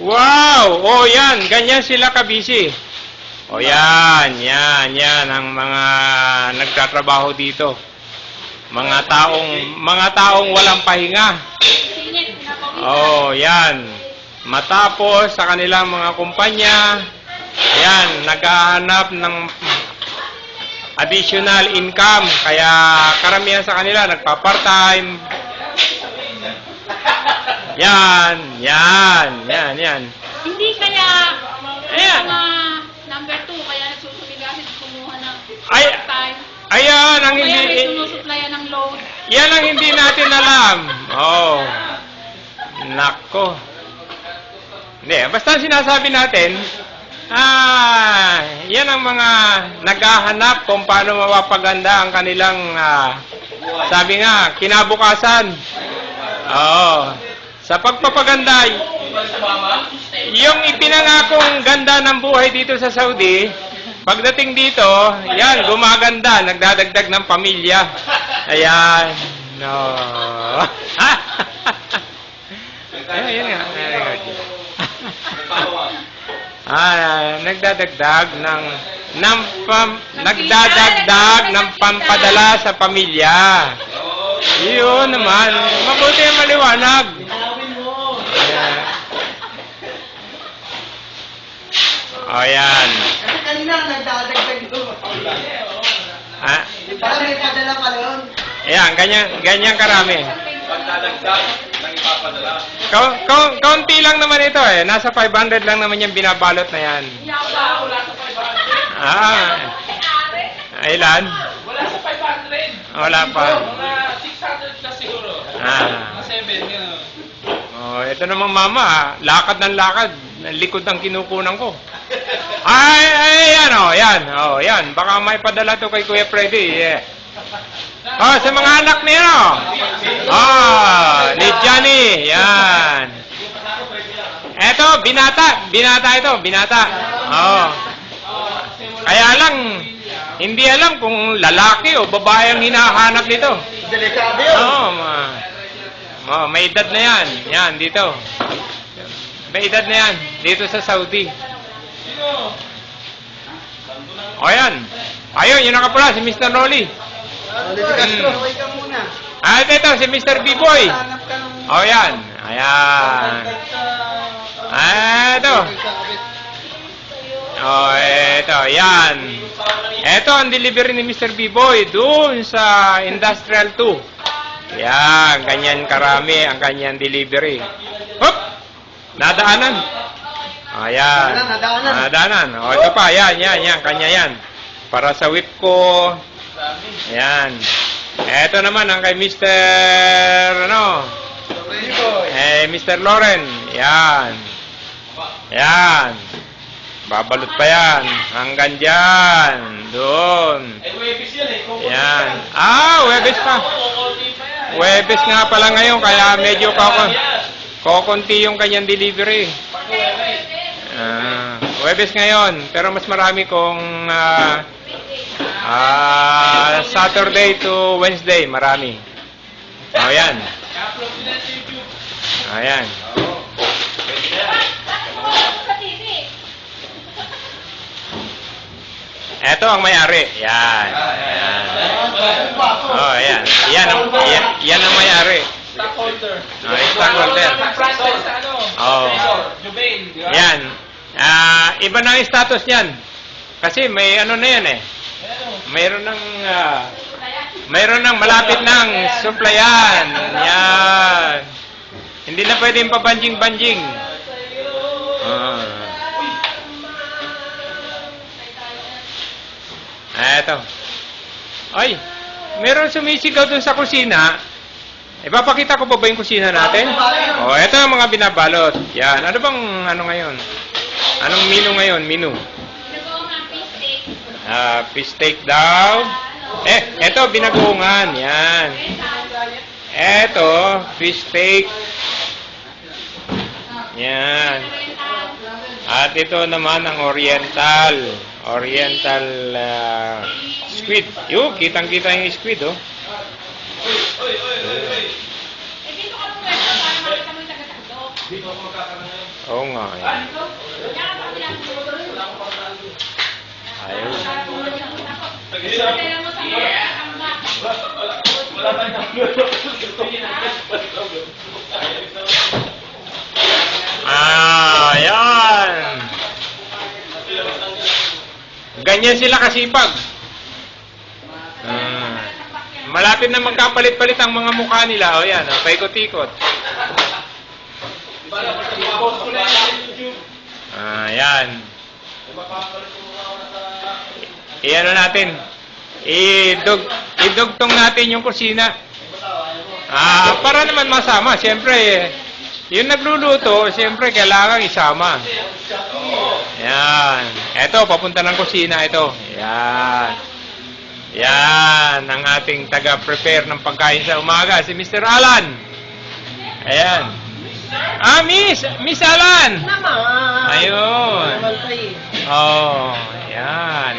Wow! Oh, yan. Ganyan sila kabisi. Oh, yan. Yan ang mga nagtatrabaho dito. Mga taong walang pahinga. Oh, yan. Matapos sa kanilang mga kumpanya, yan, naghahanap ng additional income. Kaya karamihan sa kanila nagpa-part-time. Yan. Hindi kaya Ayan. mga number 2, kaya nagsusuligasin kumuha ng Ay, time. ayan ang Kaya may hindi, sinusuplayan ng load. yan ang hindi natin alam. Oh. Nako. Hindi, basta sinasabi natin, yan ang mga naghahanap kung paano mapapaganda ang kanilang, sabi nga, kinabukasan. Oo. Sa pagpapaganda, yung ipinangakong ganda ng buhay dito sa Saudi, pagdating dito, yan, gumaganda, nagdadagdag ng pamilya. Ayan. No. Ayan nga. Nagdadagdag ng pampadala sa pamilya. Yun naman, mabuti ang maliwanag. Ayan. Kasi kanina nagdadagdag doon. Parang may padala pa doon. Ayan, ganyan karami. Pagdadagdag ng ipapadala. Kaunti lang naman ito eh. Nasa 500 lang naman yung binabalot na yan. Wala sa 500. Ilan? Wala sa 500. Wala pa. Mga 600 na siguro. Mga 7, gano'n. Oh, ito naman mama, lakad ng lakad. Likod ng kinukunan ko. Yan. Oh, yan. Baka may padala to kay Kuya Freddy. Yeah. Oh, sa mga anak niya. Ni Johnny. Yan. Eto, binata. Binata. Oh. Kaya lang, hindi alam kung lalaki o babae ang hinahanap nito. Delikado yun. May edad na yan. Yan, dito. May edad na yan. Dito sa Saudi. O, yan. Ayun, yung nakapula, si Mr. Rolly. Kaway ka muna. Ito, si Mr. B-Boy. Hanap ka ng... O, yan. Ayan. Ito. Ito, yan. Ito ang delivery ni Mr. B-Boy doon sa Industrial 2. Yan, ganyan karami ang kanyang delivery. Hop! Nadaanan. Ayan. Nadaanan. O, ito pa. Yan. Kanya yan. Para sa whip ko. Ayan. Ito naman ang kay Mr. Mr. Loren. Yan. Babalot pa yan. Hanggang dyan. Doon. Yan. Webes pa. Webes nga pala ngayon. Kaya medyo kokonti yung kanyang delivery. Webes ngayon. Pero mas marami kung Saturday to Wednesday. Marami. Yan. Ayan. Ito ang may-ari. Yan. Oh, yan. Yan ang may-ari. Stockholder. Stockholder. Oh. Yan. Iba na ang status niyan. Kasi may ano na yan eh. Mayroon ng malapit ng supplyan. Yan. Hindi na pwedeng pabanjing-banjing. Eto. Ay, meron sumisigaw dun sa kusina. Ipapakita ko pa ba yung kusina natin? Eto ang mga binabalot. Yan. Ano bang ngayon? Anong menu ngayon? Menu. Fish steak daw. Eto, binagoongan. Yan. Eto, fish steak. Yan. At ito naman ang oriental. Oriental squid. Kitang-kita yung squid, oh. Dito ako magkakaroon ngayon. Oo nga. Yan. Ayun. Kaya mo sa Wala tayong Yan. Ganyan sila kasipag. Malapit na magkapalit-palit ang mga mukha nila. O yan, paikot-ikot. Yan. Iano natin. Idugtong natin yung kusina. Para naman masama. Siyempre, yung nagluluto, siyempre kailangan isama. Yan. Eto, papunta ng kusina ito. Yan. Yan, ang ating taga-prepare ng pagkain sa umaga, si Mr. Alan. Ayan. Miss Alan. Ayun. Oh, yan.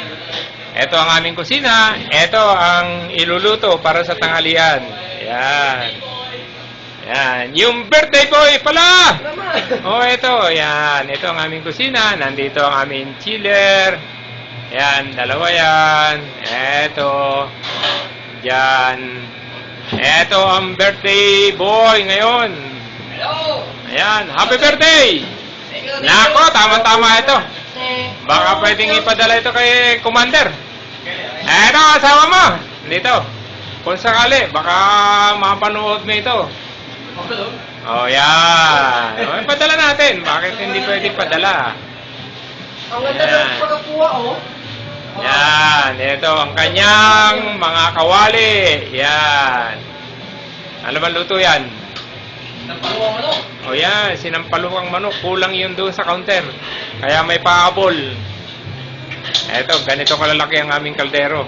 Ito ang aming kusina. Ito ang iluluto para sa tanghalian. Yan. Yan. Yung birthday boy pala. Oh, ito. Yan. Ito ang aming kusina. Nandito ang aming chiller. Yan. Dalawa yan. Ito. Yan. Ito ang birthday boy ngayon. Ayan. Happy birthday! Nako, tama-tama ito. Baka pwedeng ipadala ito kay Commander. Eto, asawa mo. Dito. Kung sakali, baka mapanood mo ito. Oh, yan. O, ipadala natin. Bakit hindi pwede padala? Ang ganda ng pagkakuha, oh. Yan. Ito ang kanyang mga kawali. Yan. Ano ba luto yan? O yan, sinampaluhang manok. Kulang yun doon sa counter. Kaya may paabol. Eto, ganito kalalaki ang aming kaldero.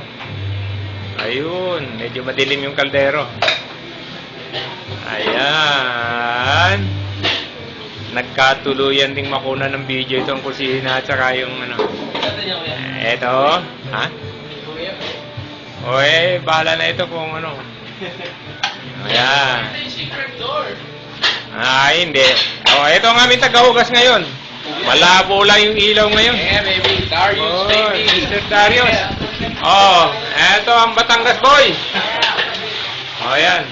Ayun, medyo madilim yung kaldero. Ayan. Nagkatuluyan ding makuna ng video itong kusina at saka yung ano. Eto, ha? Oy, bahala na ito kung ano. Ayan. Hindi. O, ito ang aming tagahugas ngayon. Malabo lang yung ilaw ngayon. Yeah, baby. Darius, baby. Mr. Darius. Eto ang Batangas boy. Yan.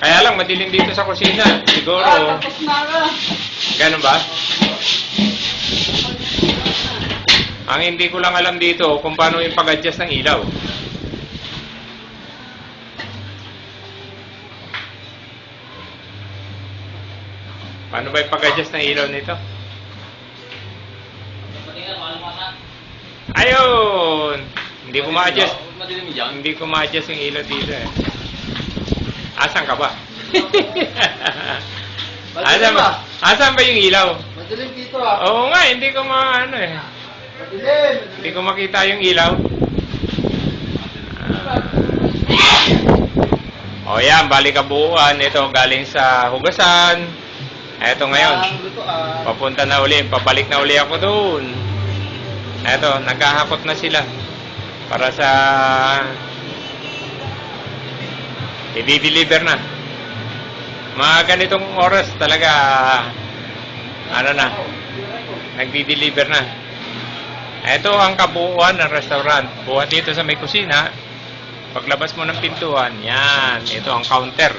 Kaya lang, madilim dito sa kusina. Siguro. Tapos na ka. Ganun ba? Ang hindi ko lang alam dito kung paano yung pag-adjust ng ilaw. Paano ba yung pag-adjust ng ilaw nito? Ayun! Hindi ko ma-adjust. Hindi ko ma-adjust yung ilaw dito eh. Asan ka ba? Asan ba yung ilaw? Madilim dito, ah. Oo nga, hindi ko ma-ano eh. Madilim. Hindi ko makita yung ilaw. Yan, balik kabuuan. Ito galing sa hugasan. Eto ngayon. Papunta na uli. Pabalik na uli ako doon. Eto, nagkahakot na sila. Para sa i-deliver na. Mga ganitong oras talaga nagdi-deliver na. Ito ang kabuuan ng restaurant. Buhat dito sa may kusina. Paglabas mo ng pintuan, yan. Ito ang counter.